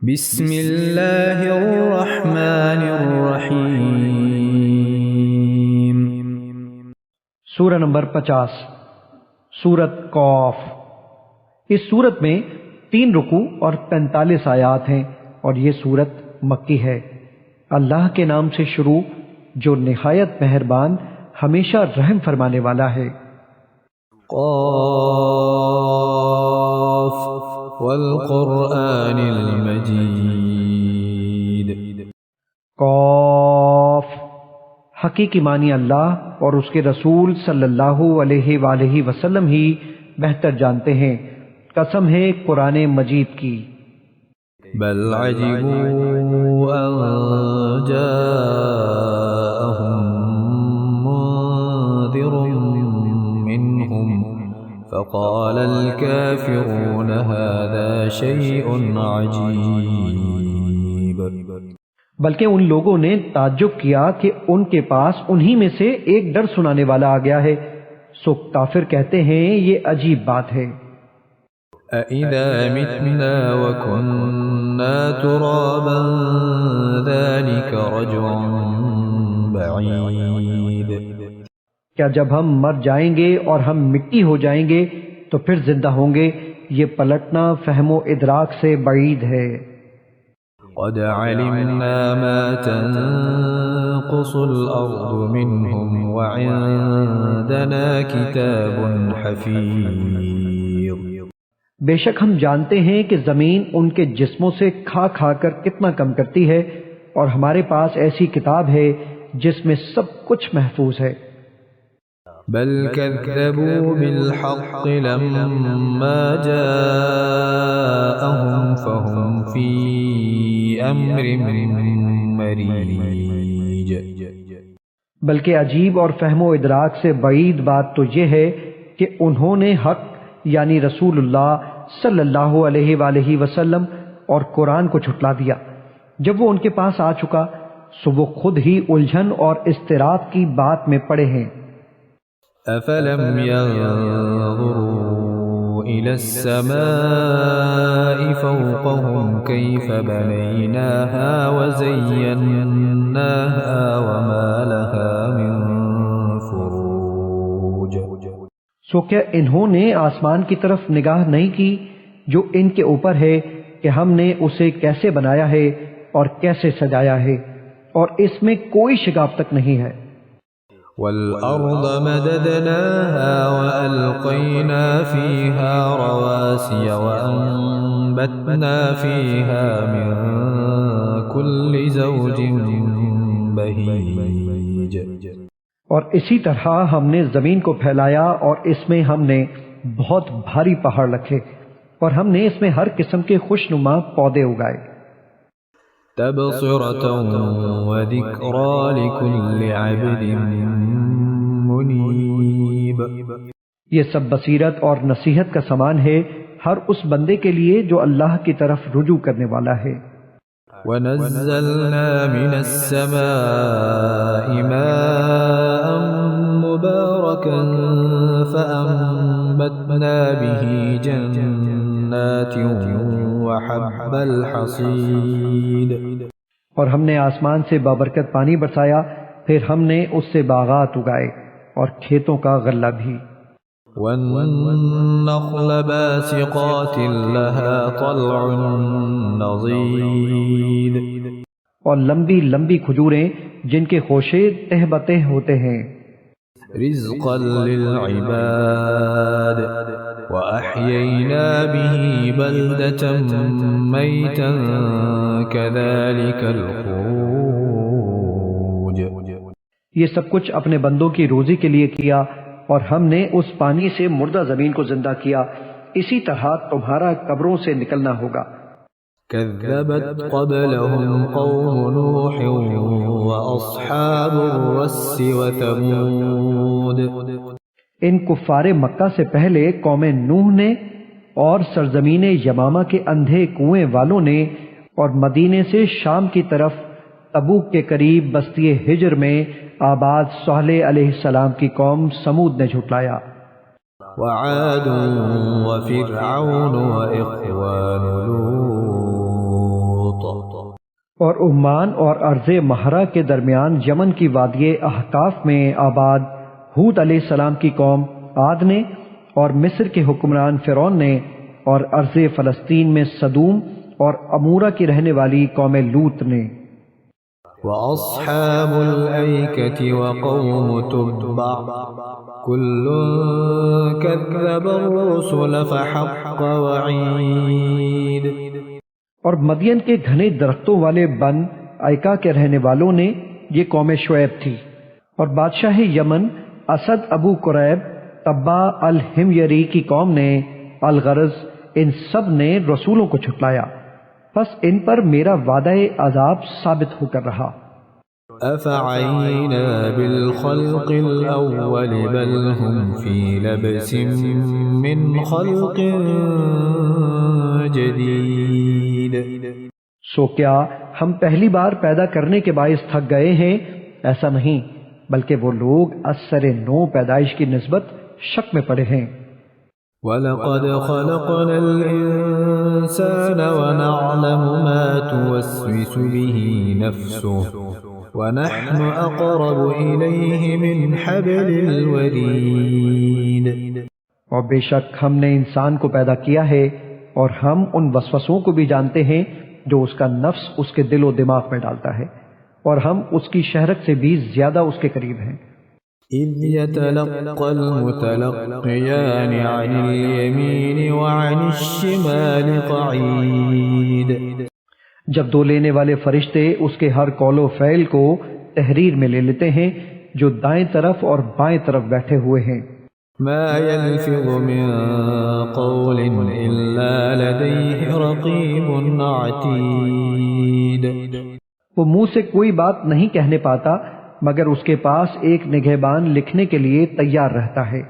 بسم اللہ الرحمن الرحیم۔ سورہ نمبر 50، سورۃ قاف۔ اس سورت میں 3 رکوع اور 45 آیات ہیں اور یہ سورت مکی ہے۔ اللہ کے نام سے شروع جو نہایت مہربان ہمیشہ رحم فرمانے والا ہے۔ قاف والقرآن المجید۔ قاف، حقیقی معنی اللہ اور اس کے رسول صلی اللہ علیہ وآلہ وسلم ہی بہتر جانتے ہیں، قسم ہے قرآن مجید کی۔ بل عجبوا ان جاءهم منذر منهم فقال الكافرون هذا شيء عجيب۔ بلکہ ان لوگوں نے تعجب کیا کہ ان کے پاس انہی میں سے ایک ڈر سنانے والا آ گیا ہے، سو کافر کہتے ہیں یہ عجیب بات ہے۔ أَإِذَا مِتْنَا وَكُنَّا تُرَابًا ذَلِكَ رَجْعٌ بَعِيدٌ۔ کیا جب ہم مر جائیں گے اور ہم مٹی ہو جائیں گے تو پھر زندہ ہوں گے؟ یہ پلٹنا فہم و ادراک سے بعید ہے۔ قَدْ عَلِمْنَا مَا تَنقُصُ الْأَرْضُ مِنْهُمْ وَعِندَنَا كِتَابٌ حَفِيظٌ۔ بے شک ہم جانتے ہیں کہ زمین ان کے جسموں سے کھا کھا کر کتنا کم کرتی ہے، اور ہمارے پاس ایسی کتاب ہے جس میں سب کچھ محفوظ ہے۔ بل كذبوا بالحق لما جاءهم فهم في امر مريج۔ بلکہ عجیب اور فہم و ادراک سے بعید بات تو یہ ہے کہ انہوں نے حق یعنی رسول اللہ صلی اللہ علیہ وآلہ وسلم اور قرآن کو جھٹلا دیا۔ جب وہ ان کے پاس آ چکا سو وہ خود ہی الجھن اور اضطراب کی بات میں پڑے ہیں۔ افلم ينظروا الى السماء فوقهم كيف بنيناها وزيناها وما لها من فروج۔ سو کیا انہوں نے آسمان کی طرف نگاہ نہیں کی جو ان کے اوپر ہے کہ ہم نے اسے کیسے بنایا ہے اور کیسے سجایا ہے، اور اس میں کوئی شگاف تک نہیں ہے۔ والأرض مددناها وألقينا فيها رواسي وأنبتنا فيها من كل زوج بهيج۔ اور اسی طرح ہم نے زمین کو پھیلایا اور اس میں ہم نے بہت بھاری پہاڑ رکھے، اور ہم نے اس میں ہر قسم کے خوشنما پودے اگائے۔ تبصرة وذكرى لكل عبد منيب۔ یہ سب بصیرت اور نصیحت کا سامان ہے ہر اس بندے کے لیے جو اللہ کی طرف رجوع کرنے والا ہے۔ ونزلنا من السماء ماء مباركا فأنبتنا به جنات وحب الحصيد۔ اور ہم نے آسمان سے بابرکت پانی برسایا، پھر ہم نے اس سے باغات اگائے اور کھیتوں کا غلہ بھی۔ والنخل باسقات لها طلع نضيد۔ اور لمبی لمبی کھجوریں جن کے خوشے تہ بتہ ہوتے ہیں۔ رزقا للعباد وأحيينا به بلدة ميتا كذلك الخروج۔ یہ سب کچھ اپنے بندوں کی روزی کے لیے کیا، اور ہم نے اس پانی سے مردہ زمین کو زندہ کیا، اسی طرح تمہارا قبروں سے نکلنا ہوگا۔ كذبت قبلهم قوم نوح وأصحاب الرس وثمود۔ ان کفار مکہ سے پہلے قوم نوح نے، اور سرزمین یمامہ کے اندھے کنویں والوں نے، اور مدینے سے شام کی طرف تبوک کے قریب بستی ہجر میں آباد صالح علیہ السلام کی قوم سمود نے جھٹلایا۔ وعاد وفرعون وإخوان لوط۔ اور عمان اور ارض مہرہ کے درمیان یمن کی وادی احقاف میں آباد ہود علیہ السلام کی قوم عاد نے، اور مصر کے حکمران فرعون نے، اور ارض فلسطین میں صدوم اور امورہ کی رہنے والی قوم لوط نے۔ وَأَصْحَابُ الْأَيْكَةِ وَقَوْمُ تُبَّعٍ كُلٌّ كَذَّبَ الرُّسُلَ فَحَقَّ وَعِيدِ۔ اور مدین کے گھنے درختوں والے بن ایکا کے رہنے والوں نے، یہ قوم شعیب تھی، اور بادشاہ یمن اسد ابو قریب تبا الحمیری کی قوم نے، الغرض ان سب نے رسولوں کو جھٹلایا، پس ان پر میرا وعدہ عذاب ثابت ہو کر رہا۔ أَفَعَيْنَا بِالْخَلْقِ الْأَوَّلِ بَلْ هُمْ فِي لَبْسٍ مِّنْ خَلْقٍ جَدِيدٍ۔ سو کیا ہم پہلی بار پیدا کرنے کے باعث تھک گئے ہیں؟ ایسا نہیں، بلکہ وہ لوگ اثر نو پیدائش کی نسبت شک میں پڑے ہیں۔ وَلَقَدْ خَلَقْنَا الْإِنسَانَ وَنَعْلَمُ مَا تُوَسْوِسُ بِهِ نَفْسُهُ وَنَحْنُ أَقْرَبُ إِلَيْهِ مِنْ حَبْلِ الْوَرِيدِ۔ اور بے شک ہم نے انسان کو پیدا کیا ہے، اور ہم ان وسوسوں کو بھی جانتے ہیں جو اس کا نفس اس کے دل و دماغ میں ڈالتا ہے، اور ہم اس کی شہرت سے بھی زیادہ اس کے قریب ہیں۔ إِذْ يَتَلَقَّى الْمُتَلَقِّيَانِ عَنِ الْيَمِينِ وَعَنِ الشِّمَالِ قَعِيدٌ۔ جب دو لینے والے فرشتے اس کے ہر قول و فعل کو تحریر میں لے لیتے ہیں جو دائیں طرف اور بائیں طرف بیٹھے ہوئے ہیں۔ مَا يَلْفِظُ مِن قَوْلٍ إِلَّا لَدَيْهِ رَقِيبٌ عَتِيدٌ۔ وہ منہ سے کوئی بات نہیں کہنے پاتا مگر اس کے پاس ایک نگہبان لکھنے کے لیے تیار رہتا ہے۔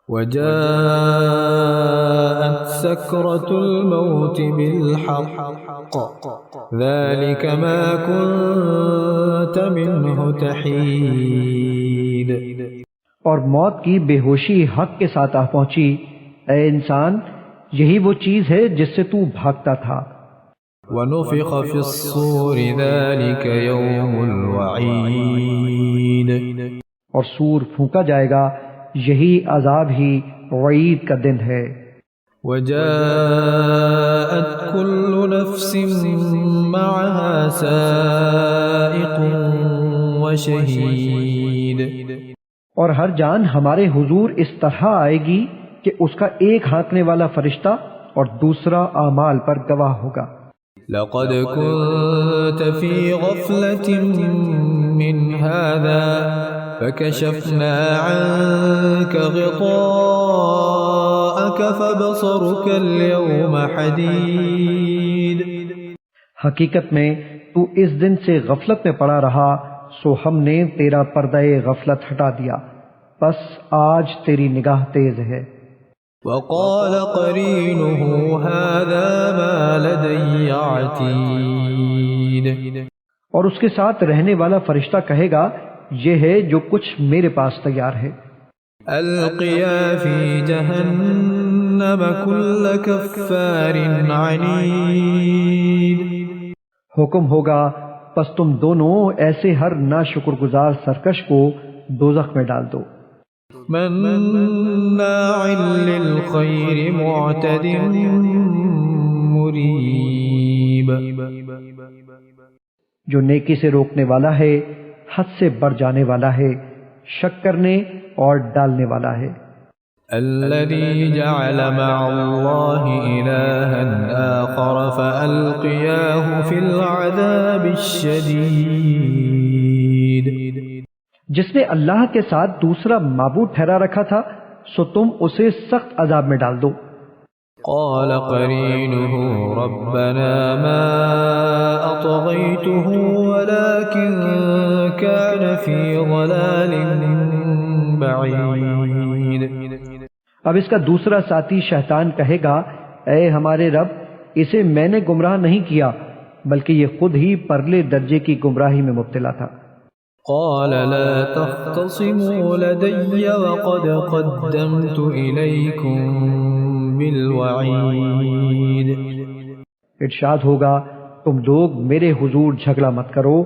وَجَاءَتْ سَكْرَةُ الْمَوْتِ بِالْحَقِّ ذَلِكَ مَا كُنْتَ مِنْهُ تَحِيدُ۔ اور موت کی بے ہوشی حق کے ساتھ آ پہنچی، اے انسان یہی وہ چیز ہے جس سے تو بھاگتا تھا۔ وَنُفِخَ فِي الصُّورِ ذَلِكَ يَوْمُ الْوَعِيدِ۔ اور سور پھونکا جائے گا، یہی عذاب ہی وعید کا دن ہے۔ وَجَاءَتْ كُلُّ نَفْسٍ مَّعَهَا سَائِقٌ وَشَهِيدٌ۔ اور ہر جان ہمارے حضور اس طرح آئے گی کہ اس کا ایک ہانکنے والا فرشتہ اور دوسرا اعمال پر گواہ ہوگا۔ لَقَدْ كُنْتَ فِي غَفْلَةٍ مِّنْ هَذَا فَكَشَفْنَا عَنْكَ غِطَاءَكَ فَبَصَرُكَ الْيَوْمَ حَدِيدٌ۔ حقیقت میں تو اس دن سے غفلت میں پڑا رہا، سو ہم نے تیرا پردہ غفلت ہٹا دیا، پس آج تیری نگاہ تیز ہے۔ وَقَالَ قَرِينُهُ هَذَا مَا لَدَيَّ عَتِيدٌ۔ اور اس کے ساتھ رہنے والا فرشتہ کہے گا، یہ ہے جو کچھ میرے پاس تیار ہے۔ أَلْقِيَا فِي جَهَنَّمَ كُلَّ كَفَّارٍ عَنِيدٍ۔ حکم ہوگا پس تم دونوں ایسے ہر ناشکر گزار سرکش کو دوزخ میں ڈال دو۔ مَنَّاعٍ لِلْخَيْرِ مُعْتَدٍ مُرِيبٍ۔ جو نیکی سے روکنے والا ہے، حد سے بڑھ جانے والا ہے، شک کرنے اور ڈالنے والا ہے۔ الذي جعل مع الله إلها آخر فألقياه في العذاب الشديد۔ جس نے اللہ کے ساتھ دوسرا معبود ٹھہرا رکھا تھا، سو تم اسے سخت عذاب میں ڈال دو۔ قال قرينه ربنا ما أطغيته ولكن كان في ضلال بعيد۔ اب اس کا دوسرا ساتھی شیطان کہے گا، اے ہمارے رب، اسے میں نے گمراہ نہیں کیا بلکہ یہ خود ہی پرلے درجے کی گمراہی میں مبتلا تھا۔ قال لا تختصموا لدي وقد قدمت إليكم بالوعيد۔ ارشاد ہوگا، تم لوگ میرے حضور جھگڑا مت کرو،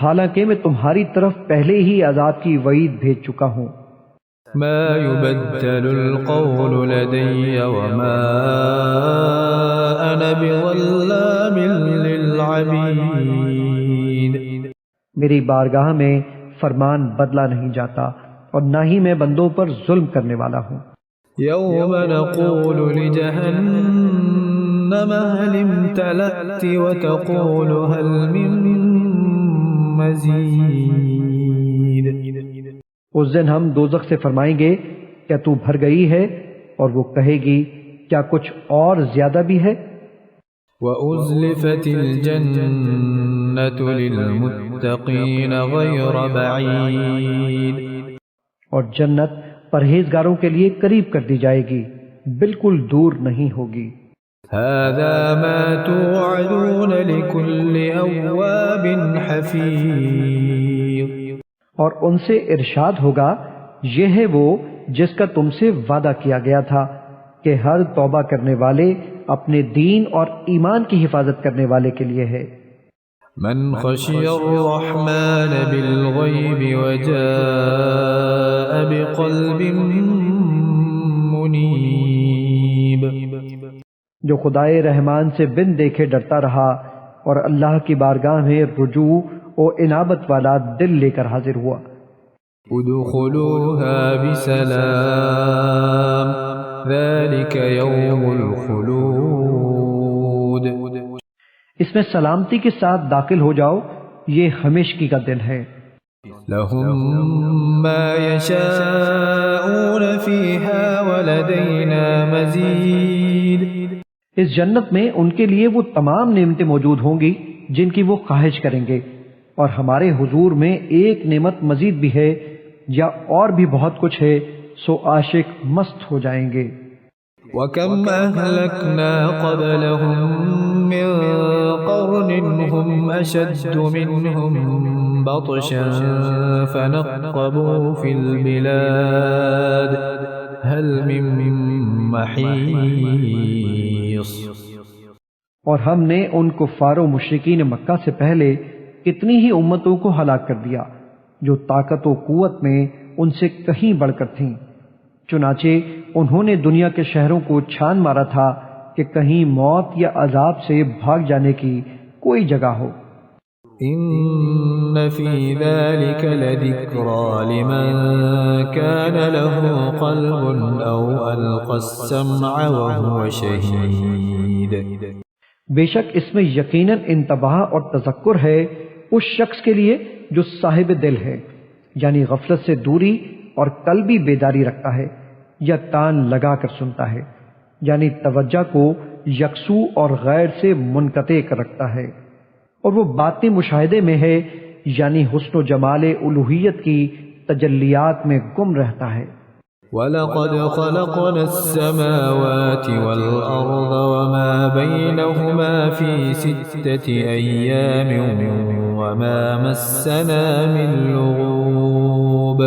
حالانکہ میں تمہاری طرف پہلے ہی عذاب کی وعید بھیج چکا ہوں۔ ما يبدل القول لدي وما أنا بظلام للعبيد۔ میری بارگاہ میں فرمان بدلا نہیں جاتا اور نہ ہی میں بندوں پر ظلم کرنے والا ہوں۔ يوم نقول لجهنم هل امتلأت وتقول هل من مزید۔ اس دن ہم دوزخ سے فرمائیں گے کیا تو بھر گئی ہے، اور وہ کہے گی کیا کچھ اور زیادہ بھی ہے۔ وَأُزْلِفَتِ الْجَنَّةُ لِلْمُتَّقِينَ غَيْرَ بَعِيدٍ۔ اور جنت پرہیزگاروں کے لیے قریب کر دی جائے گی، بالکل دور نہیں ہوگی۔ هَذَا مَا تُوعَدُونَ لِكُلِّ أَوَّابٍ حَفِيظٍ۔ اور ان سے ارشاد ہوگا یہ ہے وہ جس کا تم سے وعدہ کیا گیا تھا کہ ہر توبہ کرنے والے اپنے دین اور ایمان کی حفاظت کرنے والے کے لیے ہے۔ من خشی الرحمن بالغیب وجاء بقلب منیب۔ جو خدائے رحمان سے بن دیکھے ڈرتا رہا اور اللہ کی بارگاہ میں رجوع و انابت والا دل لے کر حاضر ہوا۔ ادخلوها بسلام ذلك يوم الخلود۔ اس میں سلامتی کے ساتھ داخل ہو جاؤ، یہ ہمیشگی کا دن ہے۔ لهم ما يشاءون فيها ولدينا مزید۔ اس جنت میں ان کے لیے وہ تمام نعمتیں موجود ہوں گی جن کی وہ خواہش کریں گے، اور ہمارے حضور میں ایک نعمت مزید بھی ہے یا اور بھی بہت کچھ ہے، سو عاشق مست ہو جائیں گے۔ وَكَمْ أَهْلَكْنَا قَبْلَهُمْ مِنْ قَرْنٍ هُمْ أَشَدُّ مِنْهُمْ بَطْشًا فَنَقَّبُوا فِي الْبِلَادِ هَلْ مِنْ مَحِيصٍ۔ اور ہم نے ان کفار و مشرکین مکہ سے پہلے کتنی ہی امتوں کو ہلاک کر دیا جو طاقت و قوت میں ان سے کہیں بڑھ کر تھیں، چنانچہ انہوں نے دنیا کے شہروں کو چھان مارا تھا کہ کہیں موت یا عذاب سے بھاگ جانے کی کوئی جگہ ہو۔ ان فی ذلک لذکری لمن کان له قلب او القى السمع وهو شہید۔ بے شک اس میں یقیناً انتباہ اور تذکر ہے اس شخص کے لیے جو صاحب دل ہے، یعنی غفلت سے دوری اور قلبی بیداری رکھتا ہے یا کان لگا کر سنتا ہے، یعنی توجہ کو یکسو اور غیر سے منقطع کر رکھتا ہے، اور وہ باطنی مشاہدے میں ہے، یعنی حسن و جمال الوہیت کی تجلیات میں گم رہتا ہے۔ وَلَقَدْ خَلَقْنَا السَّمَاوَاتِ وَالْأَرْضَ وَمَا بَيْنَهُمَا فِي 6 أَيَّامٍ وَمَا مَسَّنَا مِن لُغُوبٍ۔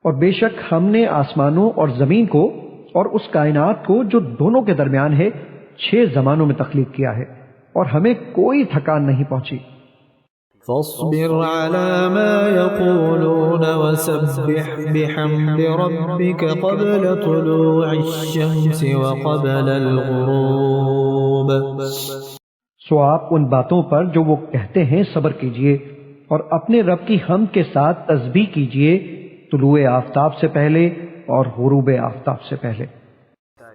اور بے شک ہم نے آسمانوں اور زمین کو اور اس کائنات کو جو دونوں کے درمیان ہے 6 زمانوں میں تخلیق کیا ہے، اور ہمیں کوئی تھکان نہیں پہنچی۔ فاصبر على ما يقولون وسبح بحمد ربك قبل طلوع الشمس وقبل الغروب۔ سو آپ ان باتوں پر جو وہ کہتے ہیں صبر کیجئے، اور اپنے رب کی حمد کے ساتھ تسبیح کیجئے طلوع آفتاب سے پہلے اور غروب آفتاب سے پہلے۔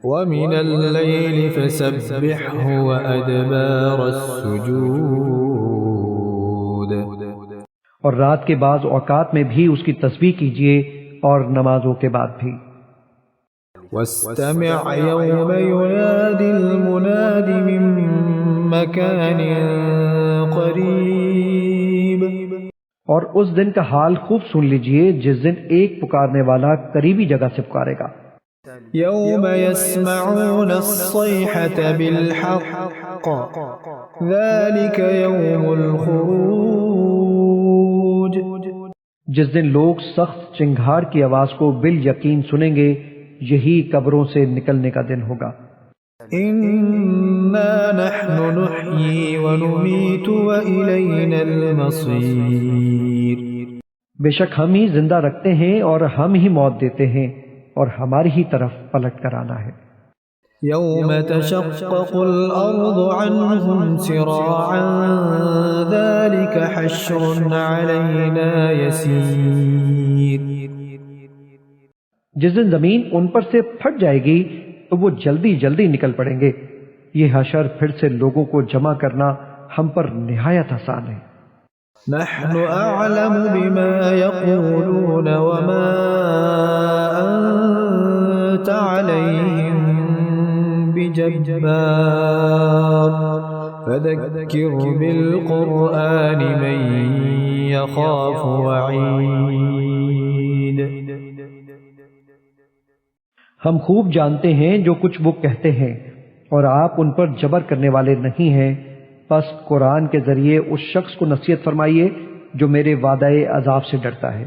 وَمِنَ اللَّيْلِ فَسَبِّحْهُ وَأَدْبَارَ السُّجُودِ۔ اور رات کے بعض اوقات میں بھی اس کی تسبیح کیجئے اور نمازوں کے بعد بھی۔ وَاسْتَمِعْ يَوْمَ يُنَادِ الْمُنَادِ مِن مَّكَانٍ قَرِيبٍ۔ اور اس دن کا حال خوب سن لیجئے جس دن ایک پکارنے والا قریبی جگہ سے پکارے گا۔ يوم يسمعون الصيحة بالحق ذلك يوم الخروج۔ جس دن لوگ سخت چنگھاڑ کی آواز کو بالیقین سنیں گے، یہی قبروں سے نکلنے کا دن ہوگا۔ إنا نحن نحيي ونميت وإلينا المصير بے شک ہم ہی زندہ رکھتے ہیں اور ہم ہی موت دیتے ہیں اور ہماری ہی طرف پلٹ کر آنا ہے۔ يوم تشقق الأرض عنهم سراعا ذلك حشر علينا يسير جس دن زمین ان پر سے پھٹ جائے گی تو وہ جلدی جلدی نکل پڑیں گے۔ یہ حشر پھر سے لوگوں کو جمع کرنا ہم پر نہایت آسان ہے۔ نحن أعلم بما يقولون وما أنت عليهم بجبار فذكر بالقرآن من يخاف وعيد ہم خوب جانتے ہیں جو کچھ وہ کہتے ہیں اور آپ ان پر جبر کرنے والے نہیں ہیں، بس قرآن کے ذریعے اس شخص کو نصیحت فرمائیے جو میرے وعدہ عذاب سے ڈرتا ہے۔